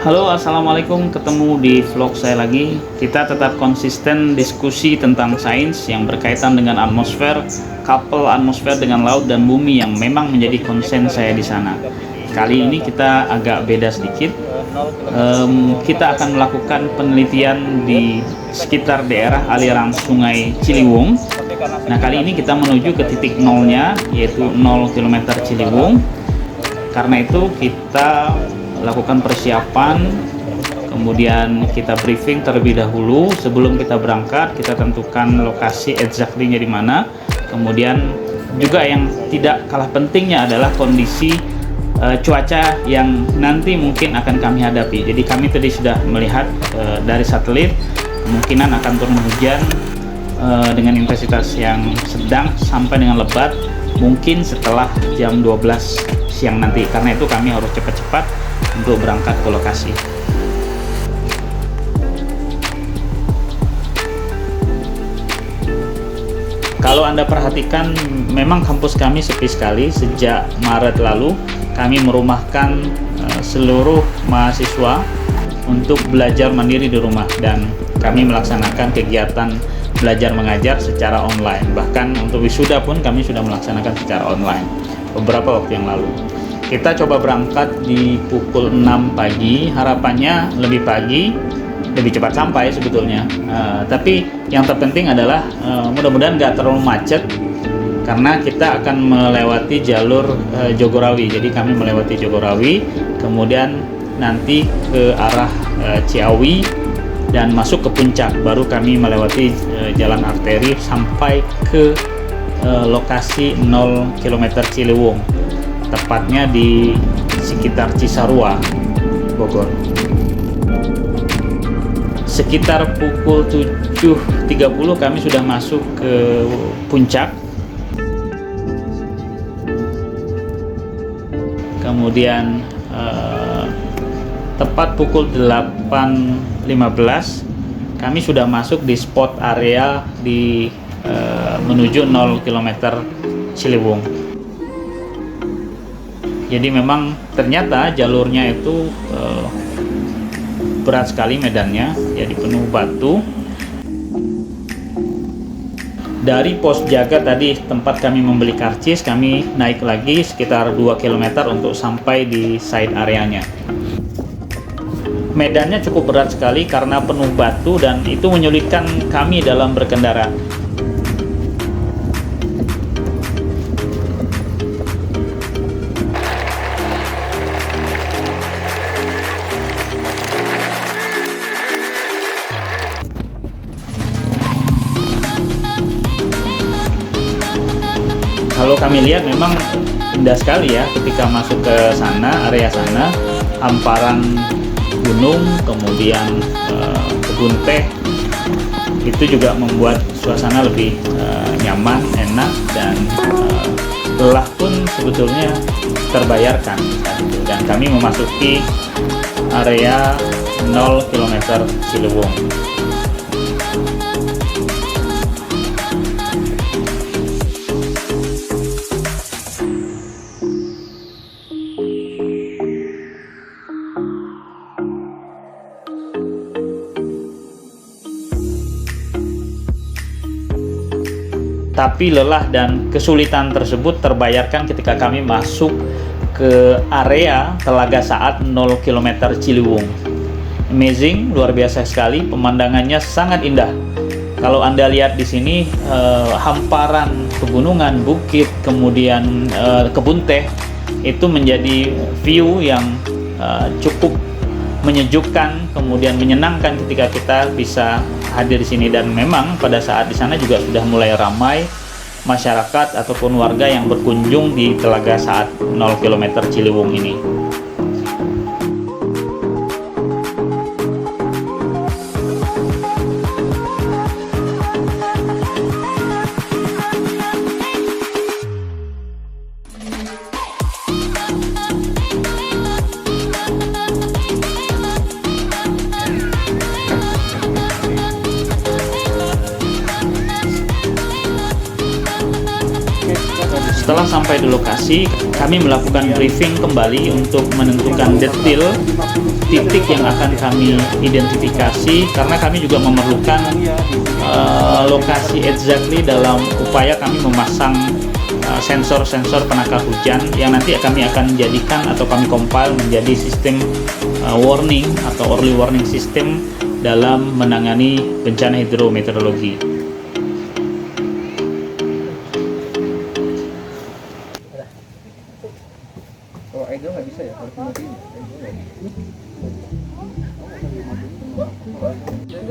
Halo, assalamualaikum. Ketemu di vlog saya lagi. Kita tetap konsisten diskusi tentang sains yang berkaitan dengan atmosfer, couple atmosfer dengan laut dan bumi yang memang menjadi konsen saya di sana. Kali ini kita agak beda sedikit. Kita akan melakukan penelitian di sekitar daerah aliran Sungai Ciliwung. Nah, kali ini kita menuju ke titik nolnya, yaitu 0 km Ciliwung. Karena itu kita lakukan persiapan, kemudian kita briefing terlebih dahulu. Sebelum kita berangkat, kita tentukan lokasi exactly-nya di mana. Kemudian juga yang tidak kalah pentingnya adalah kondisi cuaca yang nanti mungkin akan kami hadapi. Jadi kami tadi sudah melihat dari satelit kemungkinan akan turun hujan dengan intensitas yang sedang sampai dengan lebat, mungkin setelah jam 12 siang nanti. Karena itu kami harus cepat-cepat untuk berangkat ke lokasi. Kalau Anda perhatikan, memang kampus kami sepi sekali. Sejak Maret lalu kami merumahkan seluruh mahasiswa untuk belajar mandiri di rumah, dan kami melaksanakan kegiatan belajar mengajar secara online. Bahkan untuk wisuda pun kami sudah melaksanakan secara online beberapa waktu yang lalu. Kita coba berangkat di pukul 6 pagi, harapannya lebih pagi, lebih cepat sampai sebetulnya. Tapi yang terpenting adalah mudah-mudahan nggak terlalu macet, karena kita akan melewati jalur Jagorawi. Jadi kami melewati Jagorawi, kemudian nanti ke arah Ciawi dan masuk ke puncak, baru kami melewati jalan arteri sampai ke lokasi 0 km Ciliwung, tepatnya di sekitar Cisarua, Bogor. Sekitar pukul 7.30 kami sudah masuk ke puncak. Kemudian tepat pukul 8.15 kami sudah masuk di spot area di menuju 0 km Ciliwung. Jadi memang ternyata jalurnya itu berat sekali medannya, jadi penuh batu. Dari pos jaga tadi tempat kami membeli karcis, kami naik lagi sekitar 2 km untuk sampai di side areanya. Medannya cukup berat sekali karena penuh batu, dan itu menyulitkan kami dalam berkendara. Kalau kami lihat memang indah sekali ya ketika masuk ke sana, area sana, hamparan gunung, kemudian kebun teh, itu juga membuat suasana lebih nyaman, enak, dan lelah pun sebetulnya terbayarkan. Dan kami memasuki area 0 km Ciliwung. Tapi lelah dan kesulitan tersebut terbayarkan ketika kami masuk ke area Telaga Saat 0 km Ciliwung. Amazing, luar biasa sekali, pemandangannya sangat indah. Kalau Anda lihat di sini, hamparan pegunungan, bukit, kemudian kebun teh, itu menjadi view yang cukup menyejukkan, kemudian menyenangkan ketika kita bisa hadir di sini. Dan memang pada saat di sana juga sudah mulai ramai masyarakat ataupun warga yang berkunjung di Telaga Saat 0 km Ciliwung ini. Setelah sampai di lokasi, kami melakukan briefing kembali untuk menentukan detail titik yang akan kami identifikasi, karena kami juga memerlukan lokasi exactly dalam upaya kami memasang sensor-sensor penangkal hujan yang nanti kami akan jadikan atau kami compile menjadi sistem warning atau early warning system dalam menangani bencana hidrometeorologi. Kalau Edo nggak bisa ya, harus mati.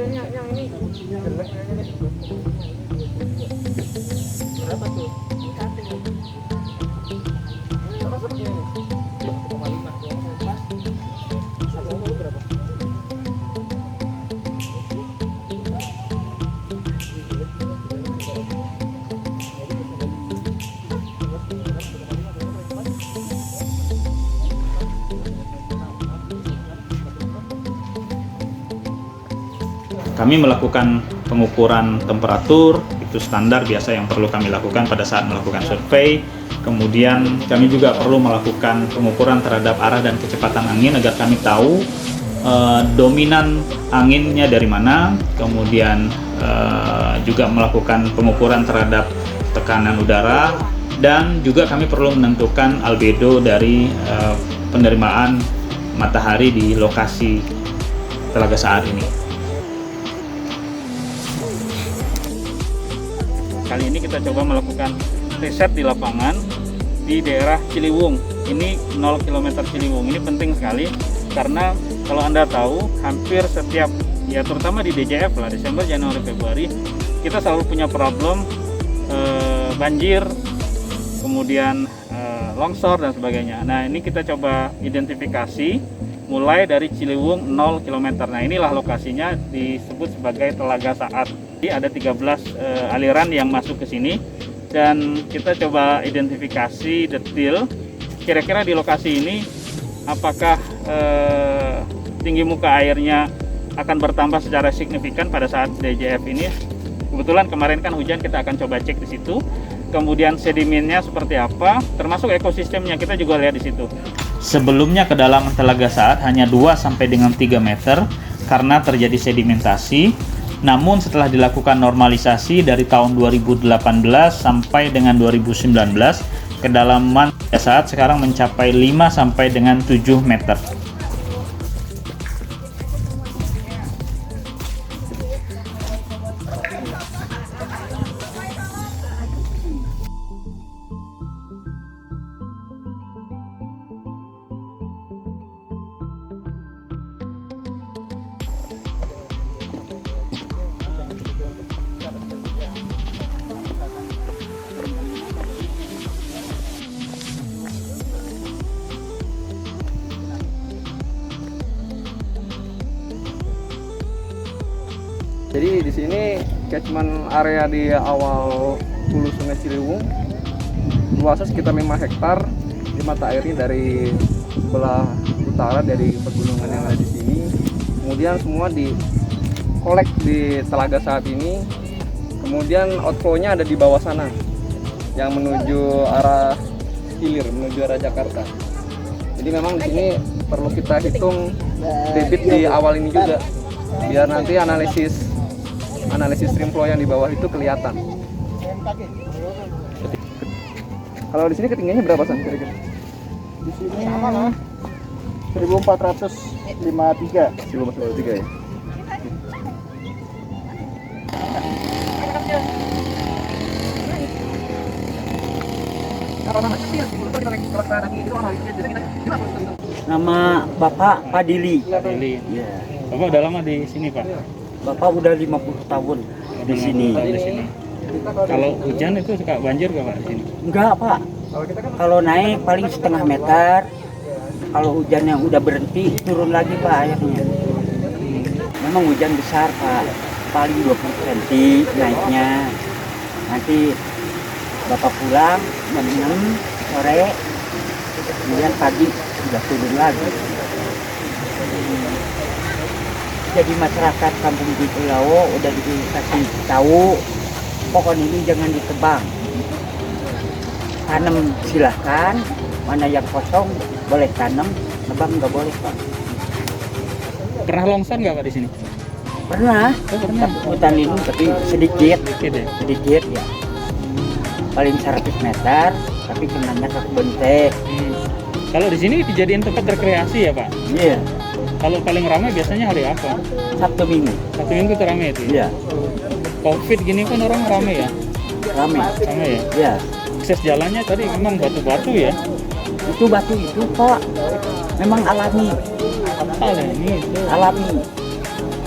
Yang ini jelek kayaknya nih. Berapa tuh? Sama seperti ini. 1,5. Satu berapa? Kami melakukan pengukuran temperatur, itu standar biasa yang perlu kami lakukan pada saat melakukan survei. Kemudian kami juga perlu melakukan pengukuran terhadap arah dan kecepatan angin agar kami tahu dominan anginnya dari mana. Kemudian juga melakukan pengukuran terhadap tekanan udara, dan juga kami perlu menentukan albedo dari penerimaan matahari di lokasi Telaga Saat ini. Kali ini kita coba melakukan riset di lapangan di daerah Ciliwung. Ini 0 km Ciliwung. Ini penting sekali karena kalau Anda tahu, hampir setiap, ya terutama di DJF lah, Desember, Januari, Februari, kita selalu punya problem banjir, kemudian longsor dan sebagainya. Nah, ini kita coba identifikasi mulai dari Ciliwung 0 km. Nah, inilah lokasinya, disebut sebagai Telaga Saat. Jadi ada 13 aliran yang masuk ke sini, dan kita coba identifikasi detail kira-kira di lokasi ini apakah tinggi muka airnya akan bertambah secara signifikan pada saat DJF ini. Kebetulan kemarin kan hujan, kita akan coba cek di situ. Kemudian sedimennya seperti apa, termasuk ekosistemnya kita juga lihat di situ. Sebelumnya kedalaman Telaga Saat hanya 2 sampai dengan 3 meter karena terjadi sedimentasi. Namun setelah dilakukan normalisasi dari tahun 2018 sampai dengan 2019, kedalaman Telaga Saat sekarang mencapai 5 sampai dengan 7 meter. Jadi di sini catchment area di awal hulu Sungai Ciliwung luasnya sekitar 5 hektar. Di mata airnya dari sebelah utara dari pegunungan yang ada di sini. Kemudian semua di kolek di Telaga Saat ini. Kemudian outflow-nya ada di bawah sana yang menuju arah hilir, menuju arah Jakarta. Jadi memang di sini perlu kita hitung debit di awal ini juga, biar nanti analisis stream flow yang di bawah itu kelihatan. Kalau di sini ketinggiannya berapa San kira-kira? Di sini 1453. 1453 ya. Nama Bapak Padili. Padili. Ya. Bapak udah lama di sini, Pak? Bapak udah 50 tahun di sini. Di sini. Kalau hujan itu suka banjir nggak, Pak, di sini? Enggak, Pak. Kalau naik paling setengah meter. Kalau hujannya udah berhenti, turun lagi, Pak, airnya. Memang hujan besar, Pak. Paling 20 cm naiknya. Nanti Bapak pulang jam 6 sore, kemudian pagi sudah turun lagi. Jadi masyarakat kampung di Pulau udah dikasih tahu, pohon ini jangan ditebang. tanam silahkan, mana yang kosong boleh tanam, nebang nggak boleh Pak. Pernah longsor nggak Pak di sini? Pernah, Oh, pernah. hutan ini tapi sedikit, Sedikit ya. sedikit ya. Paling 100 meter, tapi kenanya ke kebun teh. Kalau di sini dijadiin tempat rekreasi ya Pak? Iya, Kalau paling ramai biasanya hari apa? Sabtu Minggu. Satu minggu teramai itu ya? Iya, Covid gini kan orang ramai ya? ramai. Ramai ya? Iya, Akses jalannya tadi memang batu-batu ya? itu batu itu Pak, memang alami, Ini itu. alami.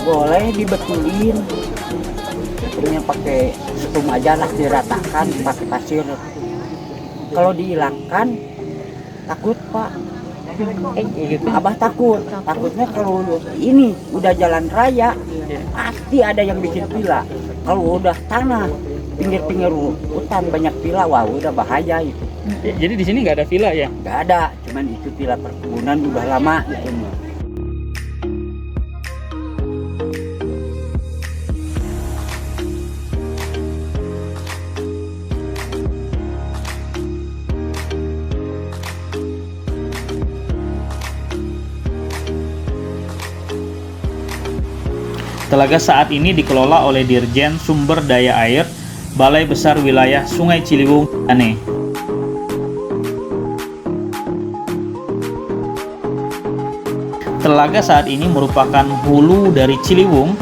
Boleh dibetulin, betulnya pakai setum aja lah, diratakan pakai pasir. Kalau dihilangkan takut Pak. Begitu. Abah takut, takutnya kalau ini udah jalan raya pasti ada yang bikin pila. Kalau udah tanah pinggir-pinggir hutan banyak pila, wah udah bahaya itu. Jadi di sini nggak ada villa ya? Nggak ada, cuman itu pila perkebunan udah lama gitu. Telaga saat ini dikelola oleh Dirjen Sumber Daya Air Balai Besar Wilayah Sungai Ciliwung, Aneh. Telaga saat ini merupakan hulu dari Ciliwung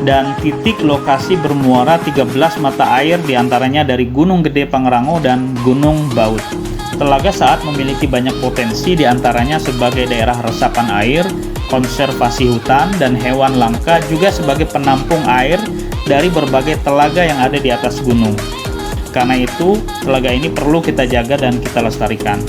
dan titik lokasi bermuara 13 mata air diantaranya dari Gunung Gede Pangrango dan Gunung Baut. Telaga saat memiliki banyak potensi diantaranya sebagai daerah resapan air, konservasi hutan, dan hewan langka juga sebagai penampung air dari berbagai telaga yang ada di atas gunung. Karena itu, telaga ini perlu kita jaga dan kita lestarikan.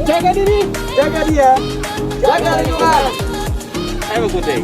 Jaga diri, jaga dia, jaga lingkungan. Have a good day.